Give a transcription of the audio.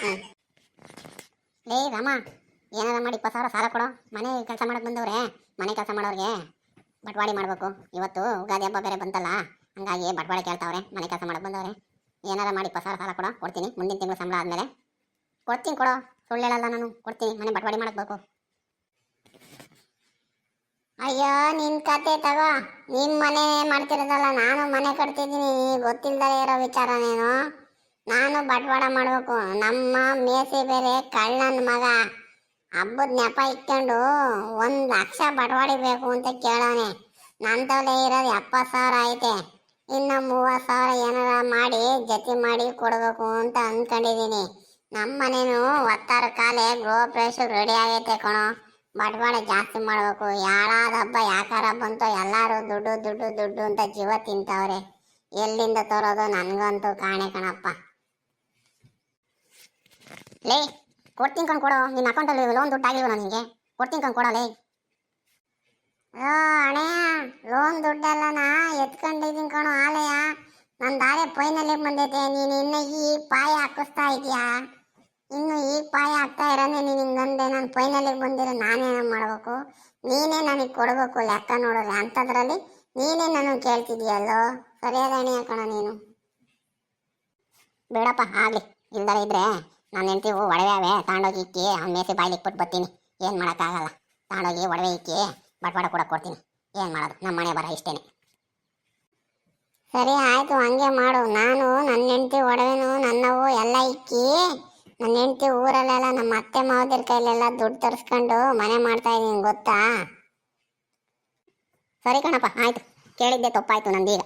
ಹ್ಞೂ ಲೇ ರಾಮ, ಏನಾರ ಮಾಡಿ 20,000 ಸಾಲ ಕೊಡೋ. ಮನೆ ಕೆಲಸ ಮಾಡಕ್ಕೆ ಬಂದವ್ರೆ, ಮನೆ ಕೆಲಸ ಮಾಡೋರಿಗೆ ಬಟ್ವಾಡಿ ಮಾಡಬೇಕು. ಇವತ್ತು ಉಗಾದಿ ಹಬ್ಬ ಬೇರೆ ಬಂತಲ್ಲ, ಹಂಗಾಗಿ ಬಟ್ವಾಡಿ ಕೇಳ್ತಾವ್ರೆ. ಮನೆ ಕೆಲಸ ಮಾಡಕ್ಕೆ ಬಂದವ್ರೆ, ಏನಾರ ಮಾಡಿ 20,000 ಸಾಲ ಕೊಡೋ, ಕೊಡ್ತೀನಿ. ಮುಂದಿನ ತಿಂಗಳು ಸಂಬಳ ಆದಮೇಲೆ ಕೊಡ್ತೀನಿ, ಕೊಡೋ. ಸುಳ್ಳು ಹೇಳಲ್ಲ, ನಾನು ಕೊಡ್ತೀನಿ. ಮನೆ ಬಟ್ವಾಡಿ ಮಾಡಬೇಕು. ಅಯ್ಯೋ ನಿನ್ ಕತೆ ತಗೋ, ನಿಮ್ಮ ಮನೆ ಮಾಡ್ತಿರೋದಲ್ಲ, ನಾನು ಮನೆ ಕಟ್ತಿದ್ದೀನಿ. ಗೊತ್ತಿಲ್ಲದೆ ಇರೋ ವಿಚಾರನೇನು? ನಾನು ಬಟ್ವಾಡ ಮಾಡಬೇಕು. ನಮ್ಮ ಮೇಸಿ ಬೇರೆ ಕಳ್ಳನ ಮಗ, ಹಬ್ಬದ ನೆಪ ಇಟ್ಕೊಂಡು 1,00,000 ಬಟ್ವಾಡಿಬೇಕು ಅಂತ ಕೇಳೋನೆ. ನಂತವೇ ಇರೋದು 70,000 ಐತೆ. ಇನ್ನು 30,000 ಏನಾರ ಮಾಡಿ ಜತಿ ಮಾಡಿ ಕೊಡಬೇಕು ಅಂತ ಅಂದ್ಕೊಂಡಿದ್ದೀನಿ. ನಮ್ಮ ಮನೇನು ಒತ್ತಾರ ಕಾಲೇ ಗೃಹ ಪ್ರವೇಶ ರೆಡಿ ಆಗೈತೆ ಕಣೋ. ಬಟ್ವಾಡ ಜಾಸ್ತಿ ಮಾಡಬೇಕು. ಯಾರಾದ ಹಬ್ಬ ಯಾಕಾರ ಬಂತೋ ಎಲ್ಲರೂ ದುಡ್ಡು ದುಡ್ಡು ದುಡ್ಡು ಅಂತ ಜೀವ ತಿಂತವ್ರೆ. ಎಲ್ಲಿಂದ ತರೋದು ನನಗಂತೂ ಕಾಣೆ ಕಣಪ್ಪ. ಲೇ ಕೊಡ್ತೀನಿ ಕಣ್, ಕೊಡೋ. ನಿನ್ನ ಅಕೌಂಟಲ್ಲಿ ಲೋನ್ ದುಡ್ಡು ಆಗಿಲ್ವ ನನಗೆ? ಕೊಡ್ತೀನಿ ಕಣ್, ಕೊಡೋ ಲೇ. ಅಣ್ಣಯ್ಯ, ಲೋನ್ ದುಡ್ಡೆಲ್ಲನ ಎತ್ಕೊಂಡಿದ್ದೀನಿ ಕಣೋ ಆಲಯ. ನನ್ನ ದಾರೆ ಪೈನಲ್ಲಿ ಬಂದೈತೆ. ನೀನು ಇನ್ನು ಈಗ ಪಾಯ ಹಾಕಿಸ್ತಾ ಇದೀಯಾ? ಇನ್ನು ಈಗ ಪಾಯ ಹಾಕ್ತಾ ಇರೋದೇ ನೀನು ಹಿಂಗಂದೆ. ನಾನು ಪೈನಲ್ಲಿಗೆ ಬಂದಿರೋ ನಾನೇನ ಮಾಡಬೇಕು? ನೀನೇ ನನಗೆ ಕೊಡಬೇಕು ಲೆಕ್ಕ ನೋಡಿದ್ರೆ. ಅಂಥದ್ರಲ್ಲಿ ನೀನೇ ನನಗೆ ಕೇಳ್ತಿದೀಯಲ್ಲೋ. ಸರಿಯಾದ ಅಣ್ಣಯ್ಯ ಕಣೋ ನೀನು. ಬೇಡಪ್ಪ ಆಗಲಿ, ಇಲ್ದರೆ ಇದ್ರೆ ನಾನು ಹೆಂಡ್ತಿ ಒಡವೆ ಅವೆ ತಗೊಂಡೋಗಿ ಇಕ್ಕಿ ಅವ್ನ ಮೇಸಿ ಬಾಯ್ಲಿ ಇಕ್ಬಿಟ್ಟು ಬರ್ತೀನಿ. ಏನು ಮಾಡೋಕ್ಕಾಗಲ್ಲ. ತಗೊಂಡೋಗಿ ಒಡವೆ ಇಕ್ಕಿ ಬಟ್ವಾಡ ಕೂಡ ಕೊಡ್ತೀನಿ. ಏನು ಮಾಡೋದು, ನಮ್ಮ ಮನೆ ಬರ ಇಷ್ಟೇನೆ. ಸರಿ ಆಯಿತು, ಹಂಗೆ ಮಾಡು. ನಾನು ನನ್ನ ಹೆಂಡ್ತಿ ಒಡವೆನು ನನ್ನವು ಎಲ್ಲ ಇಕ್ಕಿ, ನನ್ನ ಹೆಂಡ್ತಿ ಊರಲ್ಲೆಲ್ಲ ನಮ್ಮ ಅತ್ತೆ ಮಾವದಿರ ಕೈಲೆಲ್ಲ ದುಡ್ಡು ತರಿಸ್ಕೊಂಡು ಮನೆ ಮಾಡ್ತಾ ಇದ್ದೀನಿ, ಗೊತ್ತಾ? ಸರಿ ಕಣಪ್ಪ, ಆಯಿತು. ಕೇಳಿದ್ದೆ ತಪ್ಪಾಯಿತು ನಂದೀಗ.